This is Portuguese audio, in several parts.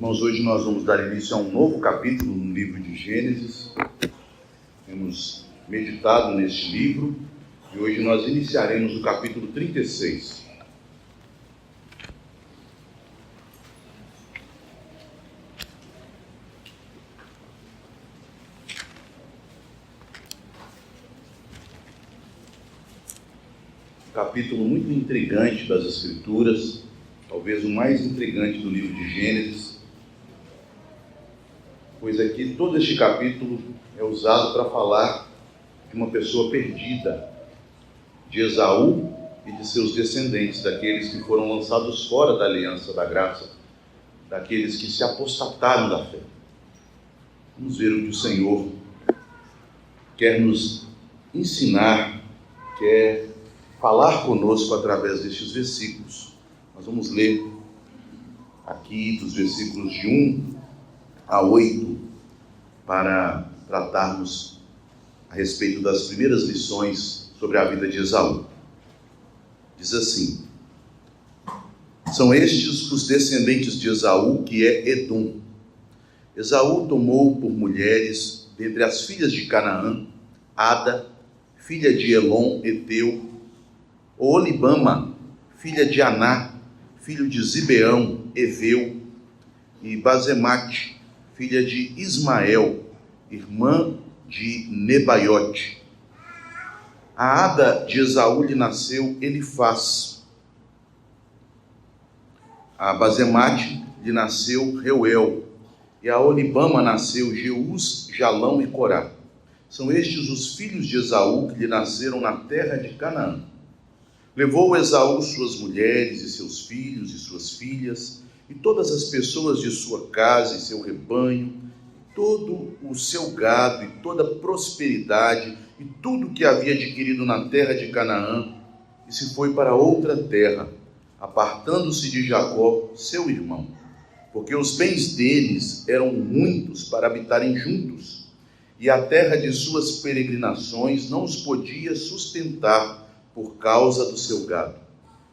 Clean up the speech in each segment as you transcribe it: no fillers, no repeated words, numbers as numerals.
Irmãos, hoje nós vamos dar início a um novo capítulo no livro de Gênesis. Temos meditado neste livro e hoje nós iniciaremos o capítulo 36. Capítulo muito intrigante das Escrituras, talvez o mais intrigante do livro de Gênesis, pois aqui todo este capítulo é usado para falar de uma pessoa perdida, de Esaú e de seus descendentes, daqueles que foram lançados fora da aliança da graça, daqueles que se apostataram da fé. Vamos ver o que o Senhor quer nos ensinar, quer falar conosco através destes versículos. Nós vamos ler aqui dos versículos de 1 a 8 para tratarmos a respeito das primeiras lições sobre a vida de Esaú. Diz assim: são estes os descendentes de Esaú, que é Edom. Esaú tomou por mulheres, dentre as filhas de Canaã, Ada, filha de Elon, Eteu, Oholibama, filha de Aná, filho de Zibeão, Eveu, e Basemate, filha de Ismael, irmã de Nebaiote. A Ada de Esaú lhe nasceu Elifaz. A Basemate lhe nasceu Reuel, e a Oholibama nasceu Jeús, Jalão e Corá. São estes os filhos de Esaú que lhe nasceram na terra de Canaã. Levou Esaú suas mulheres e seus filhos e suas filhas, e todas as pessoas de sua casa e seu rebanho, todo o seu gado e toda a prosperidade, e tudo que havia adquirido na terra de Canaã, e se foi para outra terra, apartando-se de Jacó, seu irmão, porque os bens deles eram muitos para habitarem juntos, e a terra de suas peregrinações não os podia sustentar por causa do seu gado.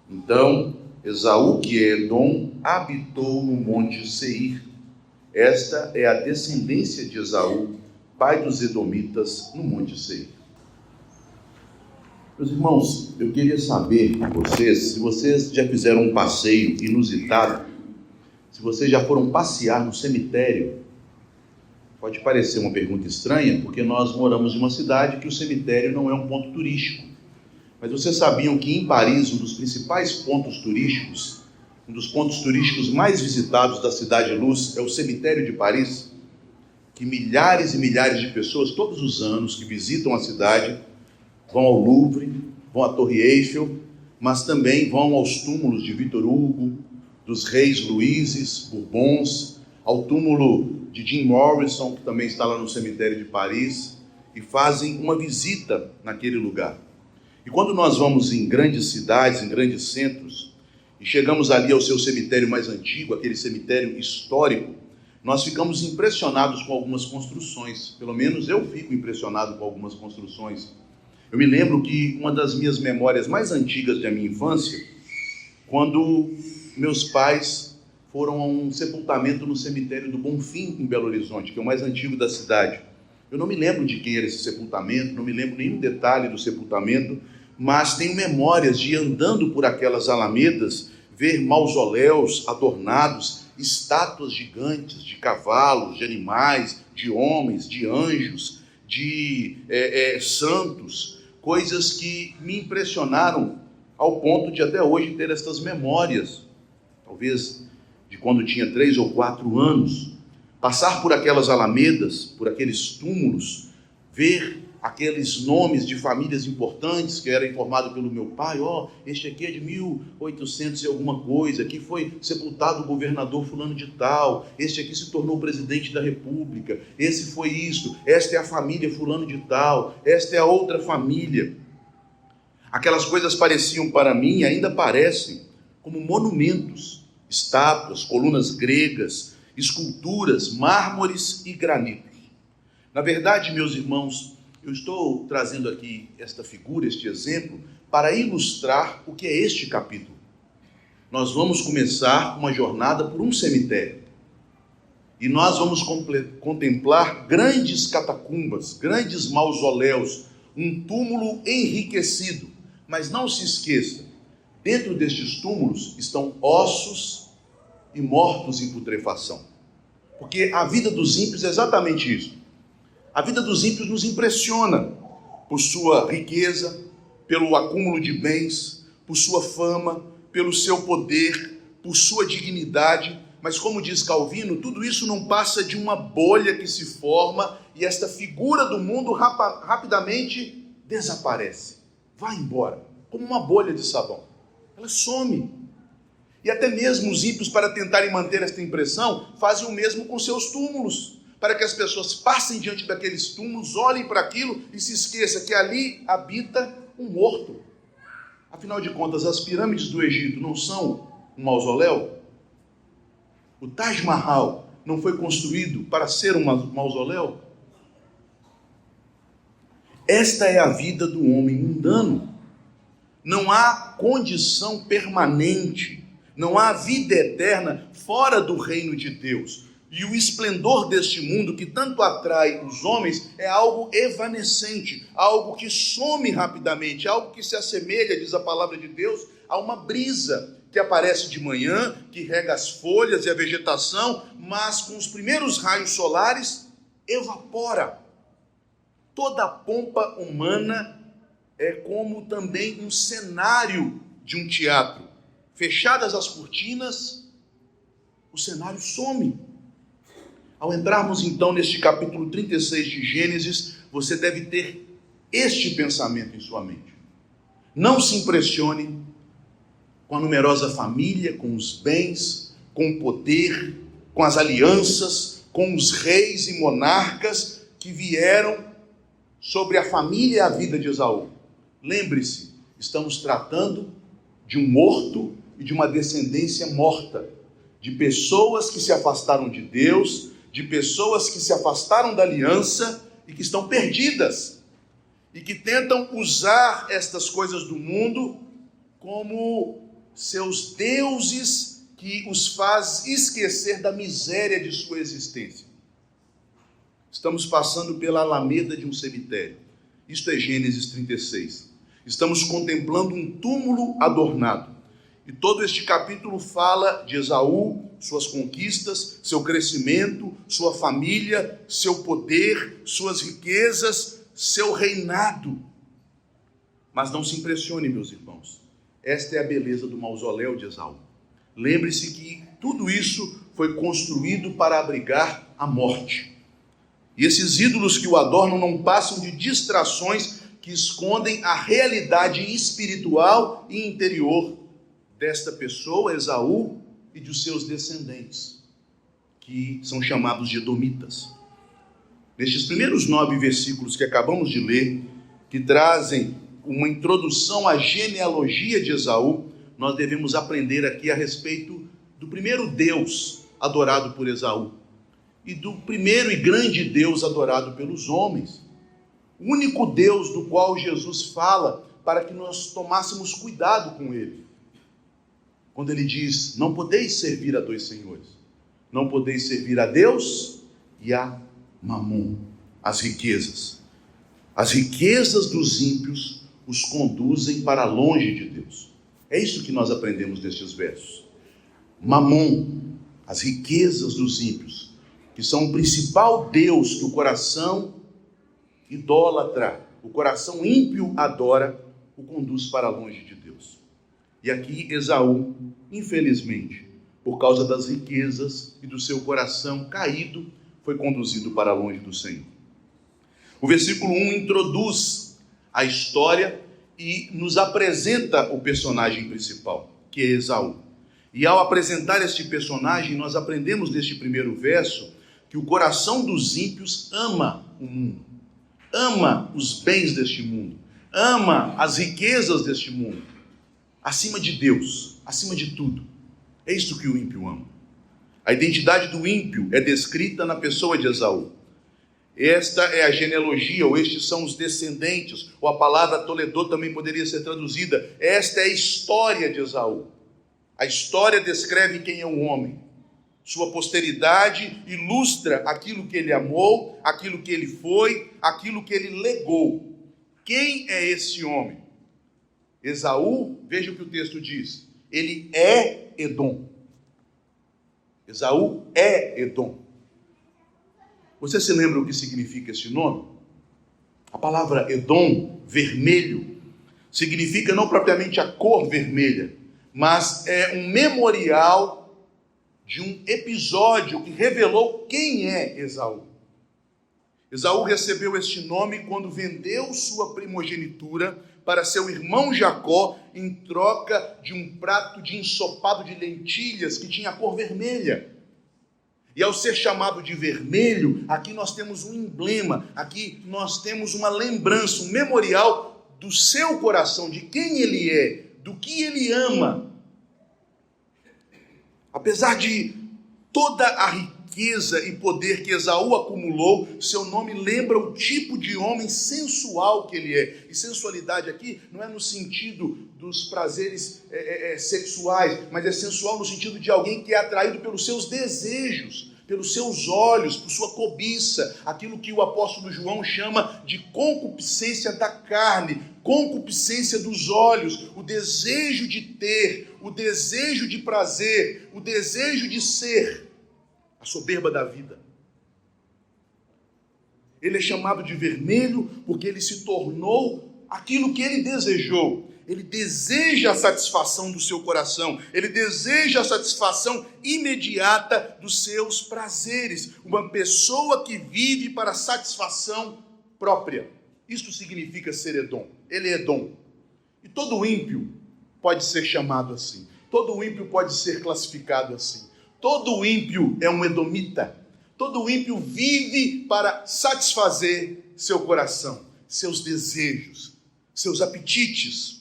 Então Esaú, que é Edom, habitou no monte Seir. Esta é a descendência de Esaú, pai dos edomitas, no monte Seir. Meus irmãos, eu queria saber com vocês, se vocês já fizeram um passeio inusitado, se vocês já foram passear no cemitério. Pode parecer uma pergunta estranha, porque nós moramos em uma cidade que o cemitério não é um ponto turístico. Mas vocês sabiam que em Paris, um dos principais pontos turísticos, um dos pontos turísticos mais visitados da Cidade Luz é o cemitério de Paris? Que milhares e milhares de pessoas, todos os anos, que visitam a cidade, vão ao Louvre, vão à Torre Eiffel, mas também vão aos túmulos de Victor Hugo, dos reis Luíses, Bourbons, ao túmulo de Jim Morrison, que também está lá no cemitério de Paris, e fazem uma visita naquele lugar. E quando nós vamos em grandes cidades, em grandes centros, e chegamos ali ao seu cemitério mais antigo, aquele cemitério histórico, nós ficamos impressionados com algumas construções. Pelo menos eu fico impressionado com algumas construções. Eu me lembro que uma das minhas memórias mais antigas da minha infância, quando meus pais foram a um sepultamento no cemitério do Bonfim, em Belo Horizonte, que é o mais antigo da cidade. Eu não me lembro de quem era esse sepultamento, não me lembro nenhum detalhe do sepultamento, mas tenho memórias de, andando por aquelas alamedas, ver mausoléus adornados, estátuas gigantes de cavalos, de animais, de homens, de anjos, de santos, coisas que me impressionaram ao ponto de até hoje ter estas memórias, talvez de quando tinha 3 ou 4 anos, passar por aquelas alamedas, por aqueles túmulos, ver aqueles nomes de famílias importantes que era informado pelo meu pai. Este aqui é de 1800 e alguma coisa, aqui foi sepultado o governador fulano de tal, este aqui se tornou presidente da república, esse foi isso, esta é a família fulano de tal, esta é a outra família. Aquelas coisas pareciam para mim, ainda parecem, como monumentos, estátuas, colunas gregas, esculturas, mármores e granitos. Na verdade, meus irmãos, eu estou trazendo aqui esta figura, este exemplo, para ilustrar o que é este capítulo. Nós vamos começar uma jornada por um cemitério. E nós vamos contemplar grandes catacumbas, grandes mausoléus, um túmulo enriquecido. Mas não se esqueça, dentro destes túmulos estão ossos e mortos em putrefação. Porque a vida dos ímpios é exatamente isso. A vida dos ímpios nos impressiona por sua riqueza, pelo acúmulo de bens, por sua fama, pelo seu poder, por sua dignidade. Mas como diz Calvino, tudo isso não passa de uma bolha que se forma e esta figura do mundo rapidamente desaparece. Vai embora, como uma bolha de sabão. Ela some. E até mesmo os ímpios, para tentarem manter esta impressão, fazem o mesmo com seus túmulos, para que as pessoas passem diante daqueles túmulos, olhem para aquilo e se esqueçam que ali habita um morto. Afinal de contas, as pirâmides do Egito não são um mausoléu? O Taj Mahal não foi construído para ser um mausoléu? Esta é a vida do homem mundano. Não há condição permanente, não há vida eterna fora do reino de Deus. E o esplendor deste mundo que tanto atrai os homens é algo evanescente, algo que some rapidamente, algo que se assemelha, diz a palavra de Deus, a uma brisa que aparece de manhã, que rega as folhas e a vegetação, mas com os primeiros raios solares evapora. Toda a pompa humana é como também um cenário de um teatro. Fechadas as cortinas, o cenário some. Ao entrarmos então neste capítulo 36 de Gênesis, você deve ter este pensamento em sua mente. Não se impressione com a numerosa família, com os bens, com o poder, com as alianças, com os reis e monarcas que vieram sobre a família e a vida de Esaú. Lembre-se, estamos tratando de um morto e de uma descendência morta, de pessoas que se afastaram de Deus, de pessoas que se afastaram da aliança e que estão perdidas, e que tentam usar estas coisas do mundo como seus deuses que os faz esquecer da miséria de sua existência. Estamos passando pela alameda de um cemitério. Isto é Gênesis 36. Estamos contemplando um túmulo adornado. E todo este capítulo fala de Esaú, suas conquistas, seu crescimento, sua família, seu poder, suas riquezas, seu reinado. Mas não se impressione, meus irmãos. Esta é a beleza do mausoléu de Esaú. Lembre-se que tudo isso foi construído para abrigar a morte. E esses ídolos que o adornam não passam de distrações que escondem a realidade espiritual e interior desta pessoa, Esaú, e de seus descendentes, que são chamados de edomitas. Nestes primeiros 9 versículos que acabamos de ler, que trazem uma introdução à genealogia de Esaú, nós devemos aprender aqui a respeito do primeiro Deus adorado por Esaú e do primeiro e grande Deus adorado pelos homens. O único Deus do qual Jesus fala para que nós tomássemos cuidado com ele. Quando ele diz, não podeis servir a 2 senhores. Não podeis servir a Deus e a Mamon, as riquezas. As riquezas dos ímpios os conduzem para longe de Deus. É isso que nós aprendemos destes versos. Mamon, as riquezas dos ímpios, que são o principal Deus que o coração idólatra, o coração ímpio adora, o conduz para longe de Deus. E aqui Esaú, infelizmente, por causa das riquezas e do seu coração caído, foi conduzido para longe do Senhor. O versículo 1 introduz a história e nos apresenta o personagem principal, que é Esaú. E ao apresentar este personagem, nós aprendemos neste primeiro verso que o coração dos ímpios ama o mundo, ama os bens deste mundo, ama as riquezas deste mundo, acima de Deus, acima de tudo. É isso que o ímpio ama. A identidade do ímpio é descrita na pessoa de Esaú. Esta é a genealogia, ou estes são os descendentes, ou a palavra Toledô também poderia ser traduzida. Esta é a história de Esaú. A história descreve quem é o homem, Sua posteridade ilustra aquilo que ele amou, aquilo que ele foi, aquilo que ele legou. Quem é esse homem? Esaú, veja o que o texto diz. Ele é Edom. Esaú é Edom. Você se lembra o que significa esse nome? A palavra Edom, vermelho, significa não propriamente a cor vermelha, mas é um memorial de um episódio que revelou quem é Esaú. Esaú recebeu este nome quando vendeu sua primogenitura para seu irmão Jacó em troca de um prato de ensopado de lentilhas que tinha cor vermelha. E ao ser chamado de vermelho, aqui nós temos um emblema, aqui nós temos uma lembrança, um memorial do seu coração, de quem ele é, do que ele ama. Apesar de toda a riqueza e poder que Esaú acumulou, seu nome lembra o tipo de homem sensual que ele é. E sensualidade aqui não é no sentido dos prazeres sexuais, mas é sensual no sentido de alguém que é atraído pelos seus desejos, pelos seus olhos, por sua cobiça, aquilo que o apóstolo João chama de concupiscência da carne, concupiscência dos olhos, o desejo de ter, o desejo de prazer, o desejo de ser, a soberba da vida. Ele é chamado de vermelho porque ele se tornou aquilo que ele desejou. Ele deseja a satisfação do seu coração, ele deseja a satisfação imediata dos seus prazeres. Uma pessoa que vive para a satisfação própria. Isso significa ser Edom. Ele é Edom. E todo ímpio pode ser chamado assim. Todo ímpio pode ser classificado assim. Todo ímpio é um edomita. Todo ímpio vive para satisfazer seu coração, seus desejos, seus apetites.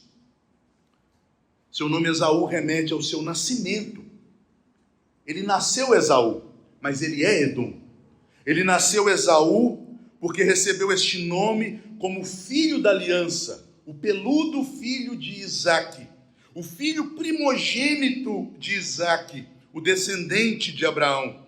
Seu nome Esaú remete ao seu nascimento. Ele nasceu Esaú, mas ele é Edom. Ele nasceu Esaú porque recebeu este nome como filho da aliança, o peludo filho de Isaque, o filho primogênito de Isaque, o descendente de Abraão.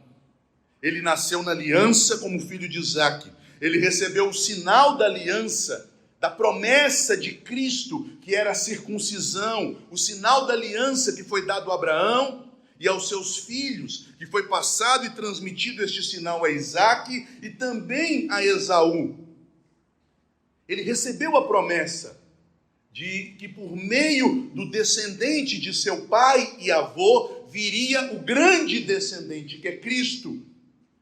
Ele nasceu na aliança como filho de Isaque. Ele recebeu o sinal da aliança, da promessa de Cristo, que era a circuncisão, o sinal da aliança que foi dado a Abraão e aos seus filhos, que foi passado e transmitido este sinal a Isaque e também a Esaú. Ele recebeu a promessa de que por meio do descendente de seu pai e avô viria o grande descendente, que é Cristo,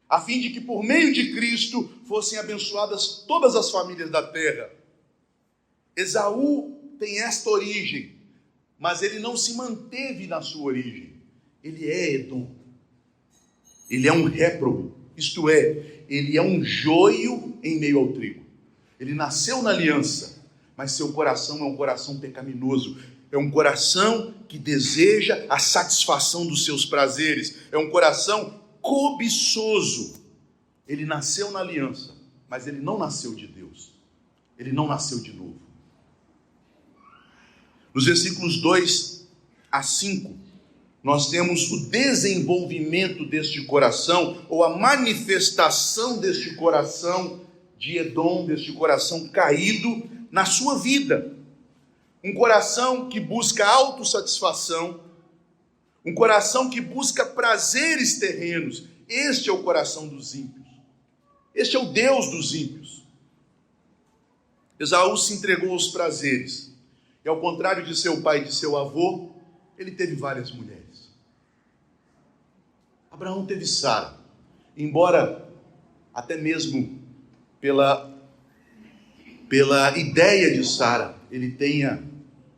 a fim de que por meio de Cristo fossem abençoadas todas as famílias da terra. Esaú tem esta origem, mas ele não se manteve na sua origem. Ele é Edom. Ele é um réprobo, isto é, ele é um joio em meio ao trigo. Ele nasceu na aliança, mas seu coração é um coração pecaminoso. É um coração que deseja a satisfação dos seus prazeres. É um coração cobiçoso. Ele nasceu na aliança, mas ele não nasceu de Deus. Ele não nasceu de novo. Nos versículos 2 a 5, nós temos o desenvolvimento deste coração, ou a manifestação deste coração de Edom, deste coração caído na sua vida. Um coração que busca autossatisfação, um coração que busca prazeres terrenos. Este é o coração dos ímpios. Este é o Deus dos ímpios. Esaú se entregou aos prazeres. E ao contrário de seu pai e de seu avô, ele teve várias mulheres. Abraão teve Sara. Embora até mesmo pela ideia de Sara, ele tenha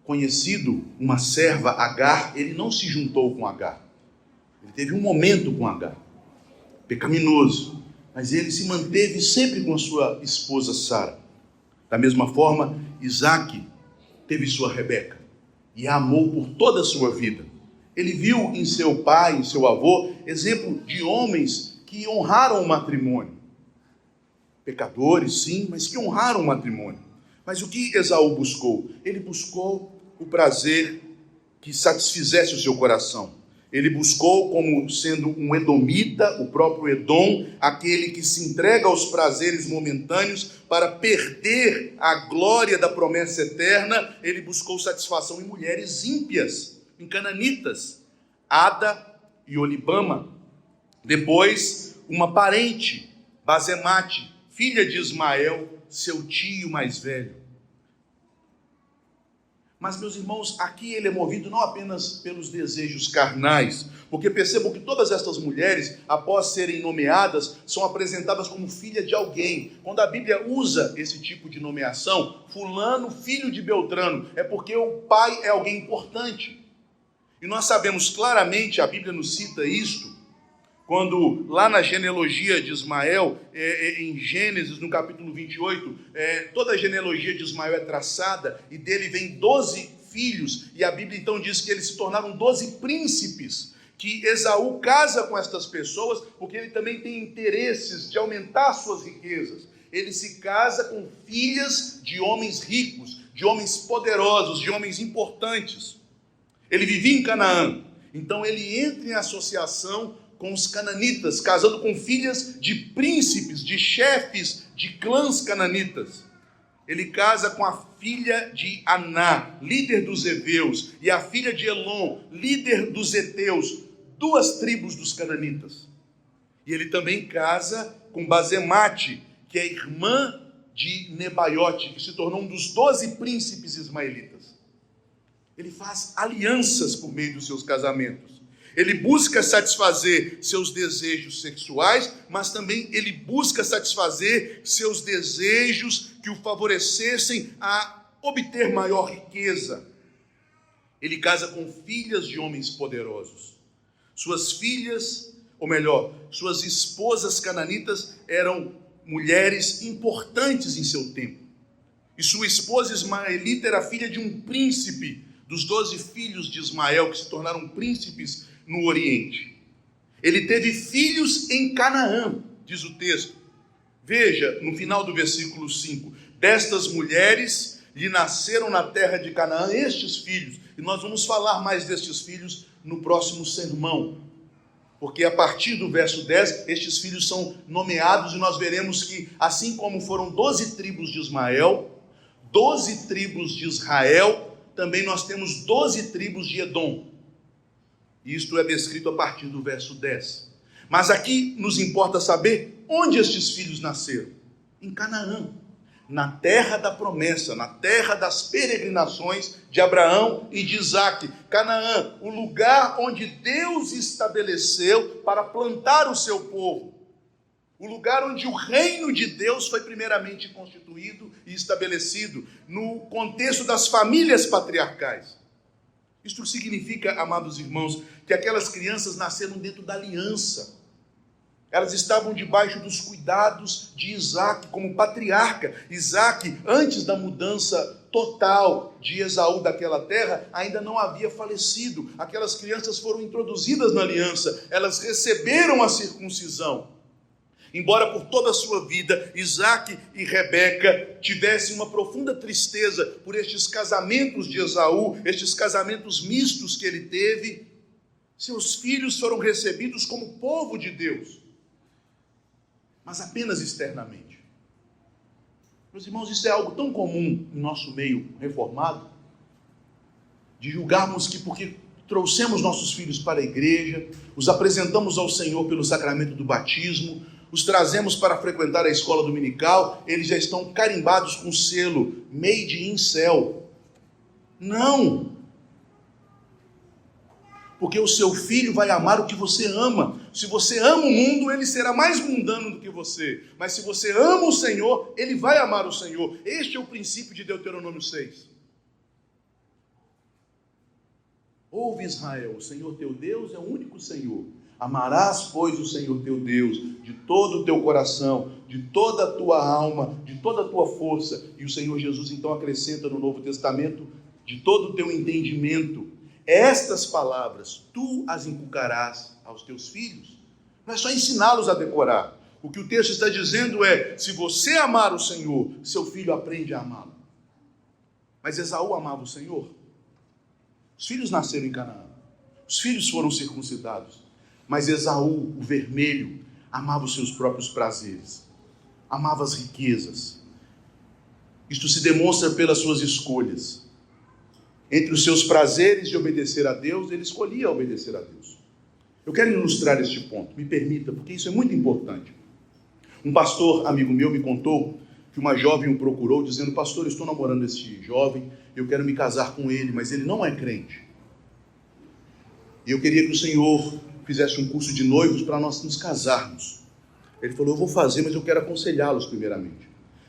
conhecido uma serva, Agar, ele não se juntou com Agar. Ele teve um momento com Agar, pecaminoso, mas ele se manteve sempre com a sua esposa Sara. Da mesma forma, Isaque teve sua Rebeca e a amou por toda a sua vida. Ele viu em seu pai, em seu avô, exemplo de homens que honraram o matrimônio. Pecadores, sim, mas que honraram o matrimônio. Mas o que Esaú buscou? Ele buscou o prazer que satisfizesse o seu coração. Ele buscou como sendo um edomita, o próprio Edom, aquele que se entrega aos prazeres momentâneos para perder a glória da promessa eterna. Ele buscou satisfação em mulheres ímpias, em cananitas, Ada e Olibama. Depois, uma parente, Basemate, filha de Ismael, seu tio mais velho. Mas, meus irmãos, aqui ele é movido não apenas pelos desejos carnais, porque percebam que todas estas mulheres, após serem nomeadas, são apresentadas como filha de alguém. Quando a Bíblia usa esse tipo de nomeação, fulano, filho de Beltrano, é porque o pai é alguém importante. E nós sabemos claramente, a Bíblia nos cita isto, quando lá na genealogia de Ismael, em Gênesis, no capítulo 28, toda a genealogia de Ismael é traçada, e dele vem 12 filhos, e a Bíblia então diz que eles se tornaram 12 príncipes, que Esaú casa com estas pessoas, porque ele também tem interesses de aumentar suas riquezas. Ele se casa com filhas de homens ricos, de homens poderosos, de homens importantes. Ele vivia em Canaã, então ele entra em associação com os cananitas, casando com filhas de príncipes, de chefes de clãs cananitas. Ele casa com a filha de Aná, líder dos heveus, e a filha de Elon, líder dos heteus, 2 tribos dos cananitas. E ele também casa com Basemate, que é irmã de Nebaiote, que se tornou um dos 12 príncipes ismaelitas. Ele faz alianças por meio dos seus casamentos. Ele busca satisfazer seus desejos sexuais, mas também ele busca satisfazer seus desejos que o favorecessem a obter maior riqueza. Ele casa com filhas de homens poderosos. Suas filhas, ou melhor, suas esposas cananitas eram mulheres importantes em seu tempo. E sua esposa ismaelita era filha de um príncipe, dos 12 filhos de Ismael, que se tornaram príncipes no Oriente. Ele teve filhos em Canaã, diz o texto. Veja, no final do versículo 5, destas mulheres lhe nasceram na terra de Canaã estes filhos, e nós vamos falar mais destes filhos no próximo sermão, porque a partir do verso 10, estes filhos são nomeados, e nós veremos que, assim como foram 12 tribos de Ismael, 12 tribos de Israel, também nós temos 12 tribos de Edom. Isto é descrito a partir do verso 10. Mas aqui nos importa saber onde estes filhos nasceram. Em Canaã, na terra da promessa, na terra das peregrinações de Abraão e de Isaque. Canaã, o lugar onde Deus estabeleceu para plantar o seu povo. O lugar onde o reino de Deus foi primeiramente constituído e estabelecido, no contexto das famílias patriarcais. Isto significa, amados irmãos, que aquelas crianças nasceram dentro da aliança. Elas estavam debaixo dos cuidados de Isaque, como patriarca. Isaque, antes da mudança total de Esaú daquela terra, ainda não havia falecido. Aquelas crianças foram introduzidas na aliança, elas receberam a circuncisão. Embora por toda a sua vida, Isaque e Rebeca tivessem uma profunda tristeza por estes casamentos de Esaú, estes casamentos mistos que ele teve, seus filhos foram recebidos como povo de Deus, mas apenas externamente. Meus irmãos, isso é algo tão comum em nosso meio reformado, de julgarmos que porque trouxemos nossos filhos para a igreja, os apresentamos ao Senhor pelo sacramento do batismo, os trazemos para frequentar a escola dominical, eles já estão carimbados com o selo Made in Cell. Não! Porque o seu filho vai amar o que você ama. Se você ama o mundo, ele será mais mundano do que você. Mas se você ama o Senhor, ele vai amar o Senhor. Este é o princípio de Deuteronômio 6. Ouve, Israel, o Senhor teu Deus é o único Senhor. Amarás, pois, o Senhor teu Deus de todo o teu coração, de toda a tua alma, de toda a tua força. E o Senhor Jesus então acrescenta no Novo Testamento, de todo o teu entendimento. Estas palavras, tu as inculcarás aos teus filhos. Não é só ensiná-los a decorar. O que o texto está dizendo é, se você amar o Senhor, seu filho aprende a amá-lo. Mas Esaú amava o Senhor. Os filhos nasceram em Canaã. Os filhos foram circuncidados. Mas Esaú, o vermelho, amava os seus próprios prazeres, amava as riquezas. Isto se demonstra pelas suas escolhas. Entre os seus prazeres de obedecer a Deus, ele escolhia obedecer a Deus. Eu quero ilustrar este ponto, me permita, porque isso é muito importante. Um pastor amigo meu me contou que uma jovem o procurou dizendo: pastor, eu estou namorando esse jovem, eu quero me casar com ele, mas ele não é crente. E eu queria que o Senhor fizesse um curso de noivos para nós nos casarmos. Ele falou: eu vou fazer, mas eu quero aconselhá-los primeiramente.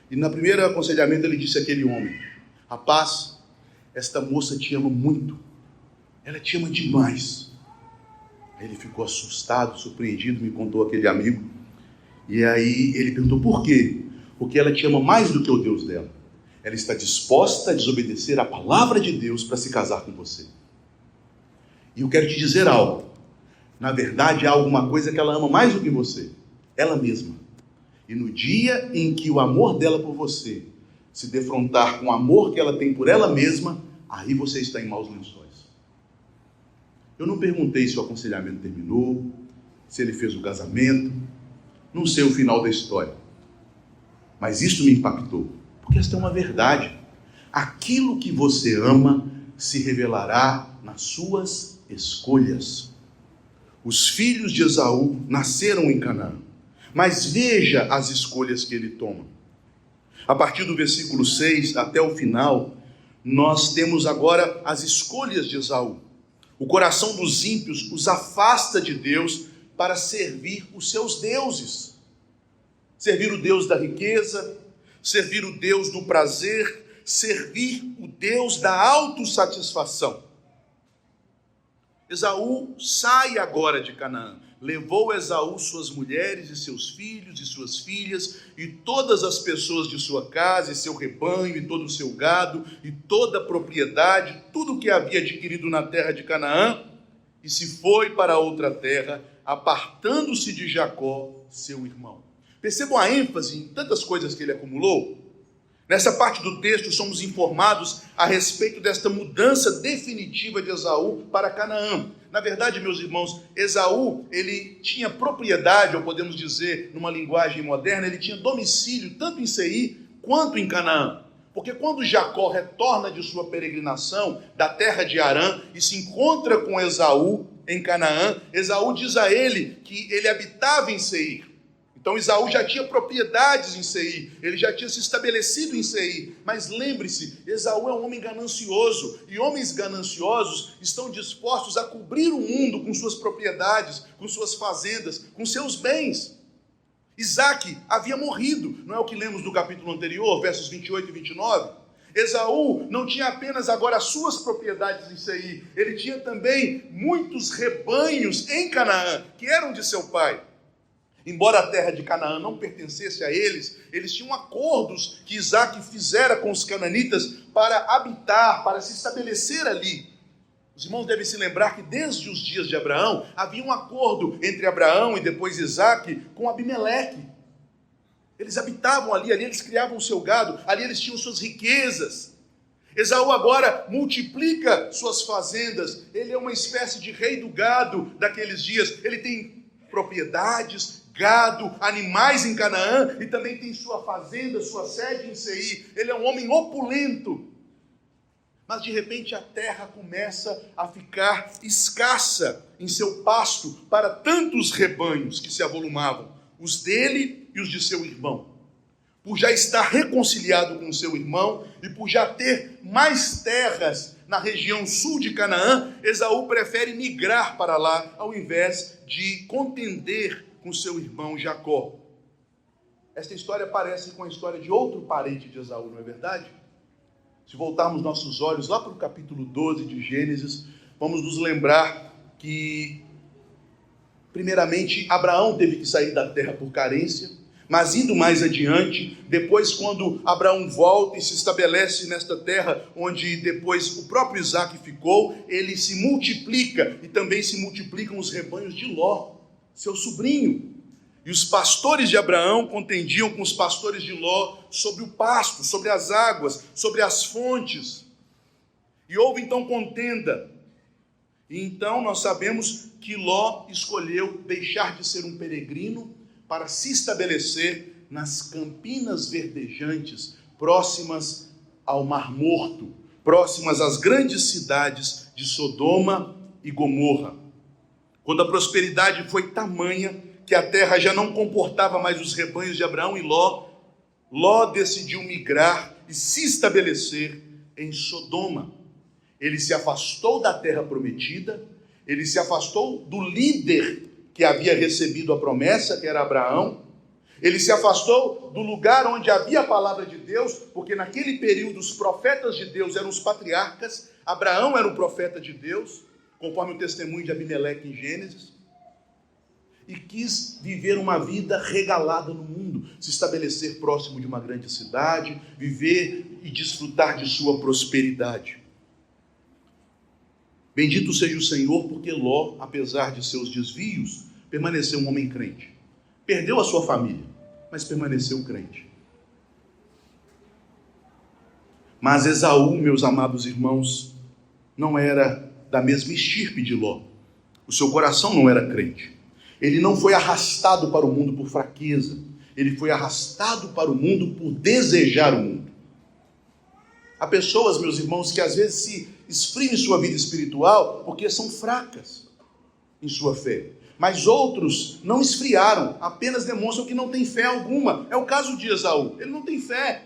E no primeiro aconselhamento ele disse àquele homem: rapaz, esta moça te ama muito, ela te ama demais. Aí ele ficou assustado, surpreendido, me contou aquele amigo. E aí ele perguntou: por quê? Porque ela te ama mais do que o Deus dela. Ela está disposta a desobedecer a palavra de Deus para se casar com você. E eu quero te dizer algo. Na verdade, há alguma coisa que ela ama mais do que você. Ela mesma. E no dia em que o amor dela por você se defrontar com o amor que ela tem por ela mesma, aí você está em maus lençóis. Eu não perguntei se o aconselhamento terminou, se ele fez o casamento. Não sei o final da história. Mas isso me impactou. Porque esta é uma verdade. Aquilo que você ama se revelará nas suas escolhas. Os filhos de Esaú nasceram em Canaã, mas veja as escolhas que ele toma. A partir do versículo 6 até o final, nós temos agora as escolhas de Esaú. O coração dos ímpios os afasta de Deus para servir os seus deuses. Servir o Deus da riqueza, servir o Deus do prazer, servir o Deus da autossatisfação. Esaú sai agora de Canaã. Levou Esaú suas mulheres e seus filhos e suas filhas e todas as pessoas de sua casa e seu rebanho e todo o seu gado e toda a propriedade, tudo o que havia adquirido na terra de Canaã, e se foi para outra terra, apartando-se de Jacó, seu irmão. Percebam a ênfase em tantas coisas que ele acumulou? Nessa parte do texto somos informados a respeito desta mudança definitiva de Esaú para Canaã. Na verdade, meus irmãos, Esaú, ele tinha propriedade, ou podemos dizer, numa linguagem moderna, ele tinha domicílio tanto em Seir quanto em Canaã. Porque quando Jacó retorna de sua peregrinação da terra de Harã e se encontra com Esaú em Canaã, Esaú diz a ele que ele habitava em Seir. Então Esaú já tinha propriedades em Seir, ele já tinha se estabelecido em Seir. Mas lembre-se, Esaú é um homem ganancioso, e homens gananciosos estão dispostos a cobrir o mundo com suas propriedades, com suas fazendas, com seus bens. Isaque havia morrido, não é o que lemos no capítulo anterior, versos 28 e 29? Esaú não tinha apenas agora as suas propriedades em Seir, ele tinha também muitos rebanhos em Canaã, que eram de seu pai. Embora a terra de Canaã não pertencesse a eles, eles tinham acordos que Isaque fizera com os cananitas para habitar, para se estabelecer ali. Os irmãos devem se lembrar que desde os dias de Abraão, havia um acordo entre Abraão e depois Isaque com Abimeleque. Eles habitavam ali eles criavam o seu gado, ali eles tinham suas riquezas. Esaú agora multiplica suas fazendas, ele é uma espécie de rei do gado daqueles dias, ele tem propriedades, gado, animais em Canaã, e também tem sua fazenda, sua sede em Seir. Ele é um homem opulento. Mas de repente a terra começa a ficar escassa em seu pasto para tantos rebanhos que se avolumavam, os dele e os de seu irmão. Por já estar reconciliado com seu irmão e por já ter mais terras na região sul de Canaã, Esaú prefere migrar para lá ao invés de contender com seu irmão Jacó. Esta história parece com a história de outro parente de Esaú, não é verdade? Se voltarmos nossos olhos lá para o capítulo 12 de Gênesis, vamos nos lembrar que, primeiramente, Abraão teve que sair da terra por carência, mas indo mais adiante, depois quando Abraão volta e se estabelece nesta terra, onde depois o próprio Isaque ficou, ele se multiplica, e também se multiplicam os rebanhos de Ló, seu sobrinho. E os pastores de Abraão contendiam com os pastores de Ló sobre o pasto, sobre as águas, sobre as fontes. E houve então contenda. Então nós sabemos que Ló escolheu deixar de ser um peregrino para se estabelecer nas campinas verdejantes, próximas ao Mar Morto, próximas às grandes cidades de Sodoma e Gomorra. Quando a prosperidade foi tamanha que a terra já não comportava mais os rebanhos de Abraão e Ló, Ló decidiu migrar e se estabelecer em Sodoma. Ele se afastou da terra prometida, ele se afastou do líder que havia recebido a promessa, que era Abraão. Ele se afastou do lugar onde havia a palavra de Deus, porque naquele período os profetas de Deus eram os patriarcas, Abraão era o profeta de Deus, conforme o testemunho de Abimeleque em Gênesis, e quis viver uma vida regalada no mundo, se estabelecer próximo de uma grande cidade, viver e desfrutar de sua prosperidade. Bendito seja o Senhor, porque Ló, apesar de seus desvios, permaneceu um homem crente. Perdeu a sua família, mas permaneceu crente. Mas Esaú, meus amados irmãos, não era da mesma estirpe de Ló. O seu coração não era crente. Ele não foi arrastado para o mundo por fraqueza. Ele foi arrastado para o mundo por desejar o mundo. Há pessoas, meus irmãos, que às vezes se esfriam em sua vida espiritual porque são fracas em sua fé. Mas outros não esfriaram, apenas demonstram que não têm fé alguma. É o caso de Esaú. Ele não tem fé.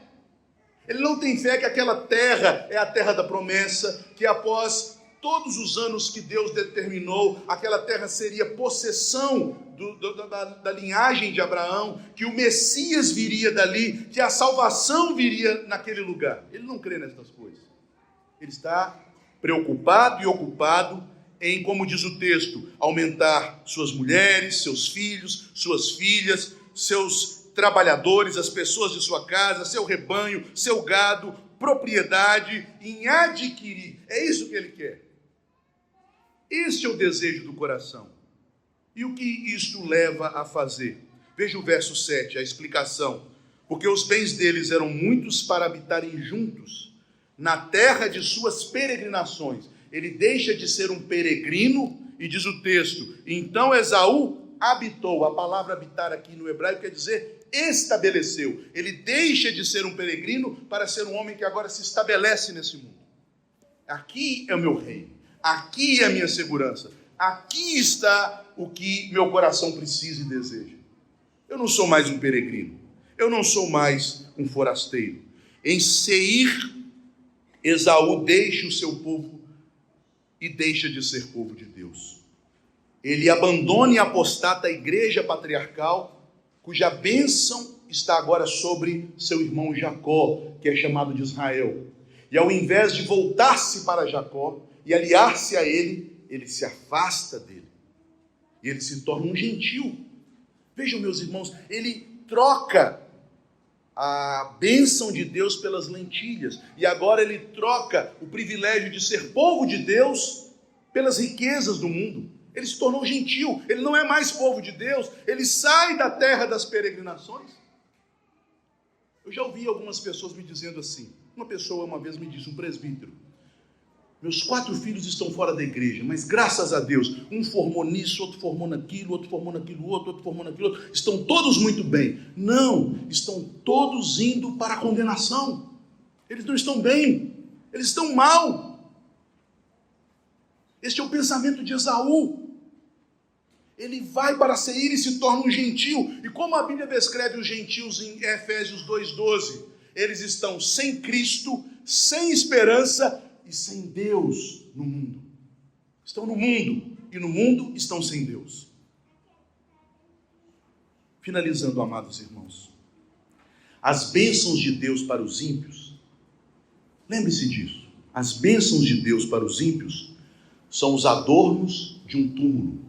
Ele não tem fé que aquela terra é a terra da promessa, que após todos os anos que Deus determinou, aquela terra seria possessão da linhagem de Abraão, que o Messias viria dali, que a salvação viria naquele lugar. Ele não crê nessas coisas. Ele está preocupado e ocupado em, como diz o texto, aumentar suas mulheres, seus filhos, suas filhas, seus trabalhadores, as pessoas de sua casa, seu rebanho, seu gado, propriedade, em adquirir. É isso que ele quer. Este é o desejo do coração. E o que isto leva a fazer? Veja o verso 7, a explicação. Porque os bens deles eram muitos para habitarem juntos na terra de suas peregrinações. Ele deixa de ser um peregrino e diz o texto, então Esaú habitou. A palavra habitar aqui no hebraico quer dizer estabeleceu. Ele deixa de ser um peregrino para ser um homem que agora se estabelece nesse mundo. Aqui é o meu reino, aqui é a minha segurança, aqui está o que meu coração precisa e deseja. Eu não sou mais um peregrino, eu não sou mais um forasteiro. Em Seir, Esaú deixa o seu povo e deixa de ser povo de Deus. Ele abandona e apostata a igreja patriarcal, cuja bênção está agora sobre seu irmão Jacó, que é chamado de Israel. E ao invés de voltar-se para Jacó e aliar-se a ele, ele se afasta dele. E ele se torna um gentil. Vejam, meus irmãos, ele troca a bênção de Deus pelas lentilhas. E agora ele troca o privilégio de ser povo de Deus pelas riquezas do mundo. Ele se tornou gentil, ele não é mais povo de Deus, ele sai da terra das peregrinações. Eu já ouvi algumas pessoas me dizendo assim, uma pessoa uma vez me disse, um presbítero, meus 4 filhos estão fora da igreja, mas graças a Deus, um formou nisso, outro formou naquilo, outro formou naquilo outro, outro formou naquilo outro, estão todos muito bem. Não, estão todos indo para a condenação. Eles não estão bem, eles estão mal. Este é o pensamento de Esaú. Ele vai para Seir e se torna um gentil. E como a Bíblia descreve os gentios em Efésios 2,12, eles estão sem Cristo, sem esperança e sem Deus no mundo. Estão no mundo e no mundo estão sem Deus. Finalizando, amados irmãos, as bênçãos de Deus para os ímpios, lembre-se disso, as bênçãos de Deus para os ímpios são os adornos de um túmulo.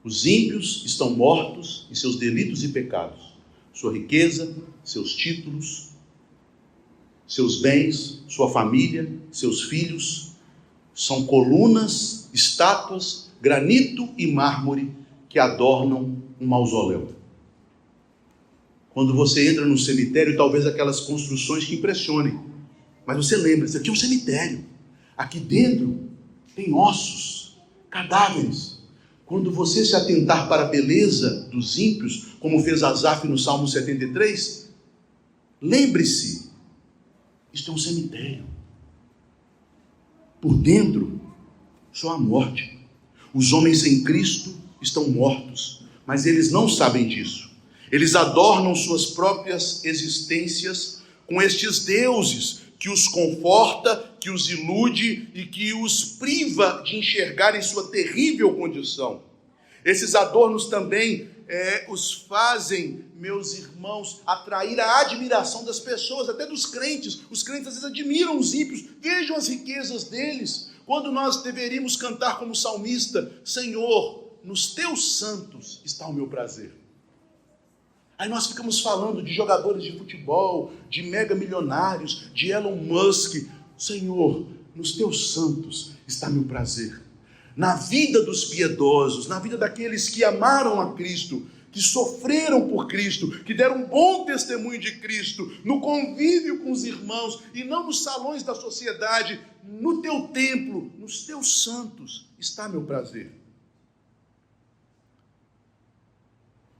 Os ímpios estão mortos em seus delitos e pecados, sua riqueza, seus títulos, seus bens, sua família, seus filhos, são colunas, estátuas, granito e mármore que adornam um mausoléu. Quando você entra no cemitério, talvez aquelas construções te impressionem, mas você lembra, isso aqui é um cemitério, aqui dentro tem ossos, cadáveres. Quando você se atentar para a beleza dos ímpios, como fez Asaf no Salmo 73, lembre-se, isto é um cemitério. Por dentro, só a morte. Os homens sem Cristo estão mortos, mas eles não sabem disso. Eles adornam suas próprias existências com estes deuses que os conforta, que os ilude e que os priva de enxergarem sua terrível condição. Esses adornos também os fazem, meus irmãos, atrair a admiração das pessoas, até dos crentes. Os crentes às vezes admiram os ímpios, vejam as riquezas deles, quando nós deveríamos cantar como salmista: Senhor, nos teus santos está o meu prazer. Aí nós ficamos falando de jogadores de futebol, de mega milionários, de Elon Musk. Senhor, nos teus santos está meu prazer. Na vida dos piedosos, na vida daqueles que amaram a Cristo, que sofreram por Cristo, que deram um bom testemunho de Cristo, no convívio com os irmãos e não nos salões da sociedade, no teu templo, nos teus santos está meu prazer.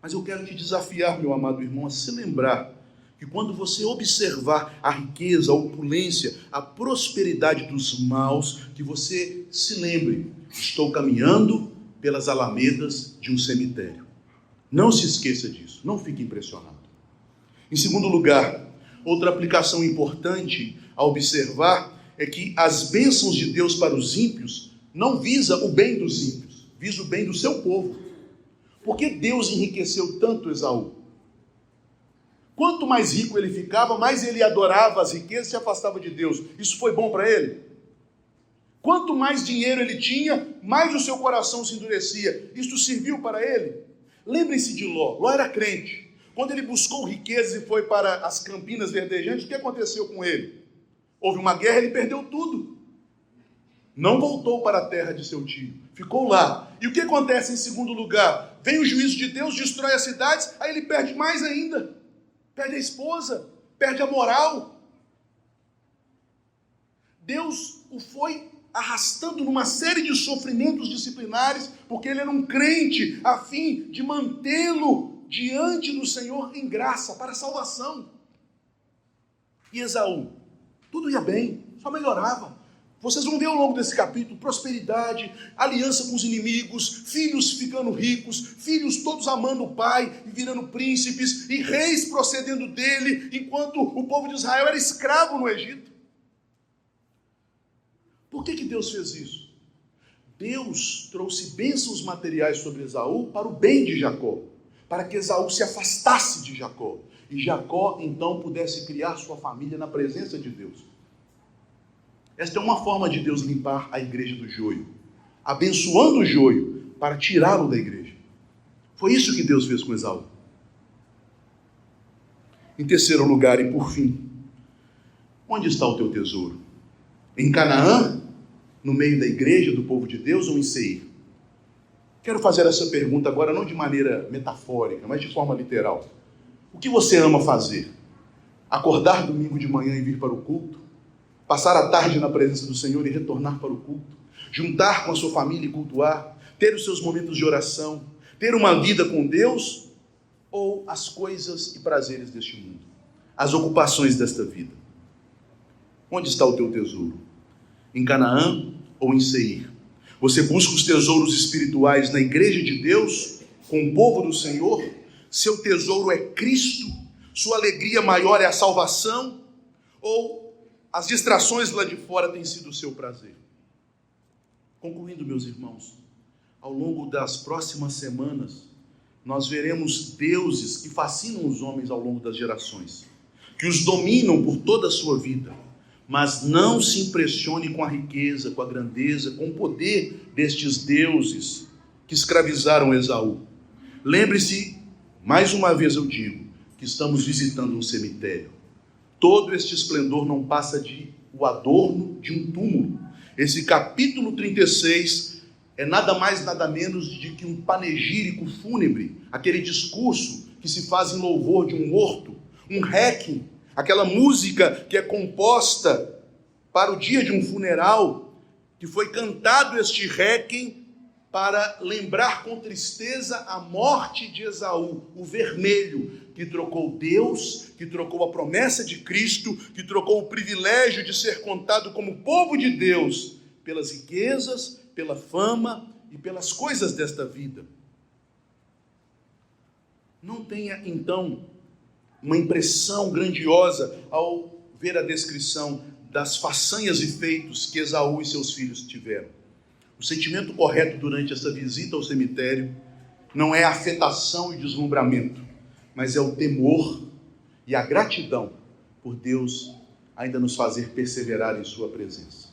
Mas eu quero te desafiar, meu amado irmão, a se lembrar que quando você observar a riqueza, a opulência, a prosperidade dos maus, que você se lembre: estou caminhando pelas alamedas de um cemitério. Não se esqueça disso, não fique impressionado. Em segundo lugar, outra aplicação importante a observar é que as bênçãos de Deus para os ímpios não visa o bem dos ímpios, visa o bem do seu povo. Por que Deus enriqueceu tanto Esaú? Quanto mais rico ele ficava, mais ele adorava as riquezas e se afastava de Deus. Isso foi bom para ele? Quanto mais dinheiro ele tinha, mais o seu coração se endurecia. Isso serviu para ele? Lembrem-se de Ló. Ló era crente. Quando ele buscou riquezas e foi para as campinas verdejantes, o que aconteceu com ele? Houve uma guerra, ele perdeu tudo. Não voltou para a terra de seu tio. Ficou lá. E o que acontece em segundo lugar? Vem o juízo de Deus, destrói as cidades, aí ele perde mais ainda. Perde a esposa, perde a moral. Deus o foi arrastando numa série de sofrimentos disciplinares, porque ele era um crente, a fim de mantê-lo diante do Senhor em graça, para a salvação. E Esaú? Tudo ia bem, só melhorava. Vocês vão ver ao longo desse capítulo prosperidade, aliança com os inimigos, filhos ficando ricos, filhos todos amando o pai e virando príncipes, e reis procedendo dele, enquanto o povo de Israel era escravo no Egito. Por que Deus fez isso? Deus trouxe bênçãos materiais sobre Esaú para o bem de Jacó, para que Esaú se afastasse de Jacó, e Jacó então pudesse criar sua família na presença de Deus. Esta é uma forma de Deus limpar a igreja do joio, abençoando o joio para tirá-lo da igreja. Foi isso que Deus fez com Esaú. Em terceiro lugar e por fim, onde está o teu tesouro? Em Canaã, no meio da igreja do povo de Deus, ou em Seir? Quero fazer essa pergunta agora não de maneira metafórica, mas de forma literal. O que você ama fazer? Acordar domingo de manhã e vir para o culto? Passar a tarde na presença do Senhor e retornar para o culto, juntar com a sua família e cultuar, ter os seus momentos de oração, ter uma vida com Deus, ou as coisas e prazeres deste mundo, as ocupações desta vida? Onde está o teu tesouro? Em Canaã ou em Seir? Você busca os tesouros espirituais na igreja de Deus, com o povo do Senhor? Seu tesouro é Cristo? Sua alegria maior é a salvação? Ou as distrações lá de fora têm sido o seu prazer? Concluindo, meus irmãos, ao longo das próximas semanas, nós veremos deuses que fascinam os homens ao longo das gerações, que os dominam por toda a sua vida. Mas não se impressione com a riqueza, com a grandeza, com o poder destes deuses que escravizaram Esaú. Lembre-se, mais uma vez eu digo, que estamos visitando um cemitério. Todo este esplendor não passa de o adorno de um túmulo. Esse capítulo 36 é nada mais, nada menos de que um panegírico fúnebre, aquele discurso que se faz em louvor de um morto, um requiem, aquela música que é composta para o dia de um funeral, que foi cantado este réquiem para lembrar com tristeza a morte de Esaú, o vermelho, que trocou Deus, que trocou a promessa de Cristo, que trocou o privilégio de ser contado como povo de Deus, pelas riquezas, pela fama e pelas coisas desta vida. Não tenha, então, uma impressão grandiosa ao ver a descrição das façanhas e feitos que Esaú e seus filhos tiveram. O sentimento correto durante essa visita ao cemitério não é a afetação e deslumbramento, mas é o temor e a gratidão por Deus ainda nos fazer perseverar em sua presença.